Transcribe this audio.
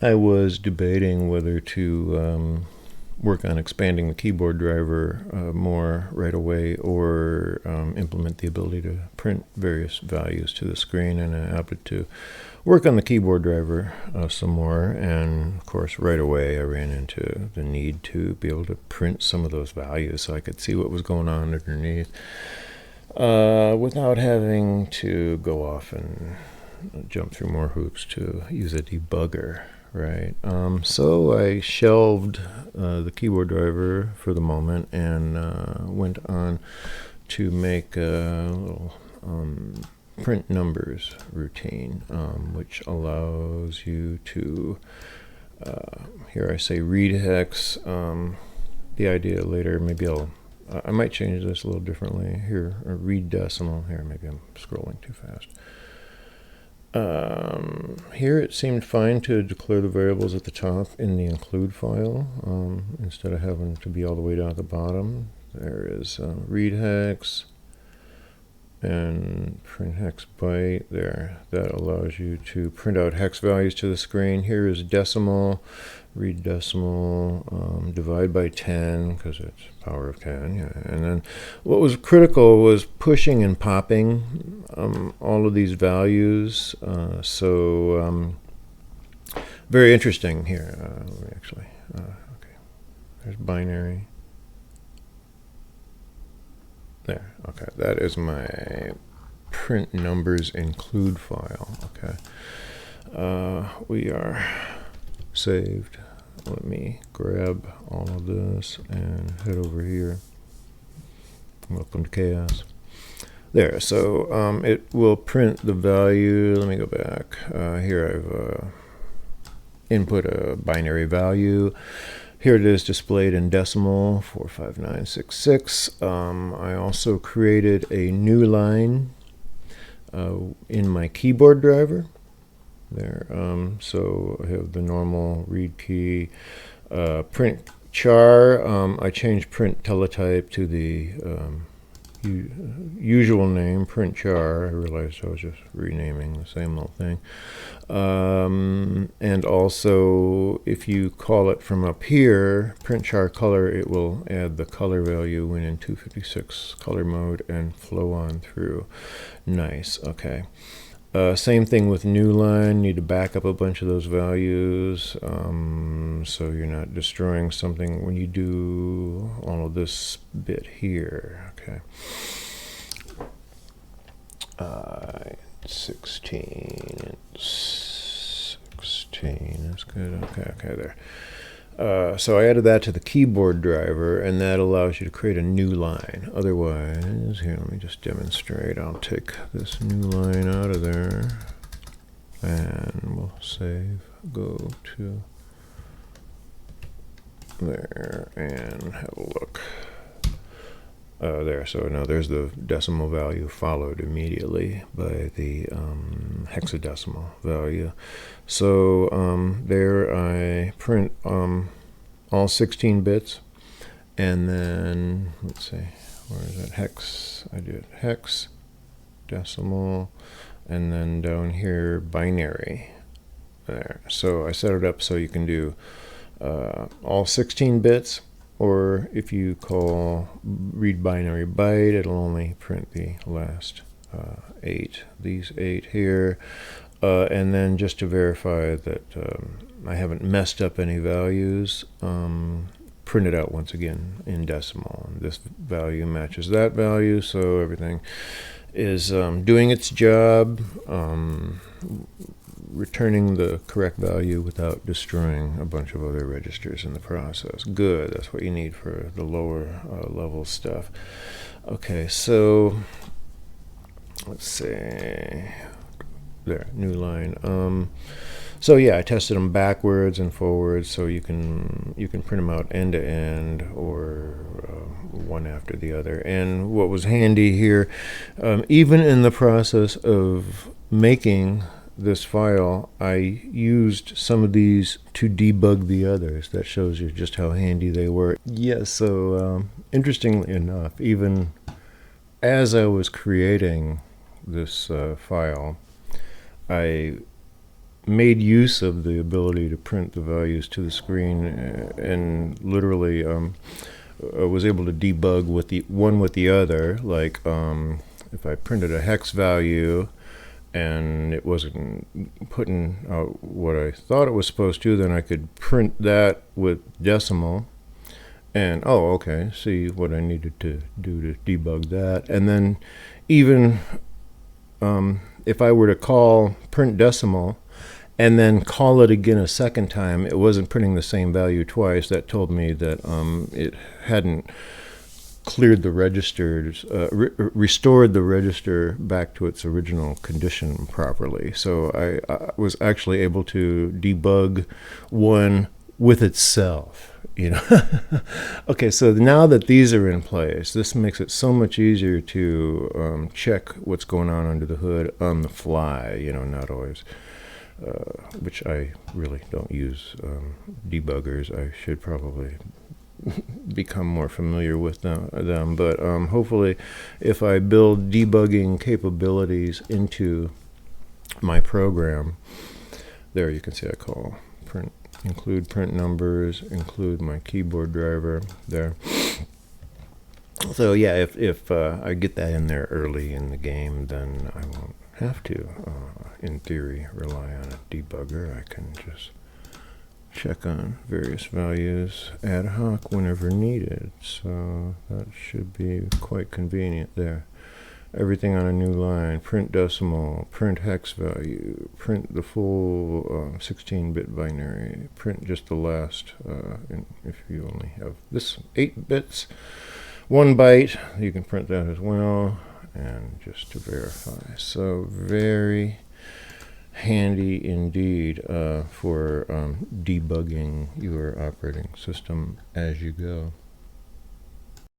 I was debating whether to work on expanding the keyboard driver more right away, or implement the ability to print various values to the screen, and I opted to work on the keyboard driver some more. And of course, right away I ran into the need to be able to print some of those values so I could see what was going on underneath without having to go off and jump through more hoops to use a debugger. Right. So I shelved the keyboard driver for the moment and went on to make a little print numbers routine, which allows you to, here I say read hex. The idea later, maybe I might change this a little differently. Here, read decimal. Here, maybe I'm scrolling too fast. Here it seemed fine to declare the variables at the top in the include file, instead of having to be all the way down at the bottom. There is read hex and print hex byte there. That allows you to print out hex values to the screen. Here is decimal, read decimal, divide by 10, because it's power of 10. Yeah. And then what was critical was pushing and popping all of these values. Very interesting here. Let me actually, okay, there's binary. There, okay, that is my print numbers include file. Okay, we are saved. Let me grab all of this and head over here. Welcome to KAOS. There, so it will print the value. Let me go back. Here I've input a binary value. Here it is displayed in decimal, 45966. I also created a new line in my keyboard driver. There, so I have the normal read key, print char. I changed print teletype to the usual name, print char. I realized I was just renaming the same little thing. And also, if you call it from up here, print char color, it will add the color value when in 256 color mode and flow on through. Nice, okay. Same thing with new line. Need to back up a bunch of those values, so you're not destroying something when you do all of this bit here. Okay. 16. That's good. Okay, there. So I added that to the keyboard driver, and that allows you to create a new line. Otherwise, here, let me just demonstrate. I'll take this new line out of there, and we'll save, go to there, and have a look. There, so now there's the decimal value followed immediately by the hexadecimal value. So there I print all 16 bits, and then let's see, where is that hex? I did hex, decimal, and then down here binary. There. So I set it up so you can do all 16 bits. Or if you call read binary byte, it'll only print the last 8, these 8 here. And then just to verify that I haven't messed up any values, print it out once again in decimal. And this value matches that value, so everything is doing its job, returning the correct value without destroying a bunch of other registers in the process. Good, that's what you need for the lower level stuff. Okay, so let's see, there, new line. So yeah, I tested them backwards and forwards, so you can print them out end to end or one after the other. And what was handy here, even in the process of making this file, I used some of these to debug the others. That shows you just how handy they were. Yeah, so interestingly enough, even as I was creating this file, I made use of the ability to print the values to the screen, and literally was able to debug with the other. Like if I printed a hex value and it wasn't putting out what I thought it was supposed to, then I could print that with decimal. And oh, okay, see what I needed to do to debug that. And then even if I were to call print decimal and then call it again a second time, it wasn't printing the same value twice. That told me that it hadn't cleared the registers, restored the register back to its original condition properly. So I was actually able to debug one with itself. Okay, so now that these are in place, this makes it so much easier to check what's going on under the hood on the fly, not always, which I really don't use debuggers. I should probably become more familiar with them. But hopefully if I build debugging capabilities into my program, there you can see I call print, include print numbers, include my keyboard driver there. So yeah, if I get that in there early in the game, then I won't have to, in theory, rely on a debugger. I can just check on various values ad hoc whenever needed. So that should be quite convenient there. Everything on a new line, print decimal, print hex value, print the full 16-bit binary, print just the last, if you only have this 8 bits, 1 byte, you can print that as well, and just to verify. So very handy indeed for debugging your operating system as you go.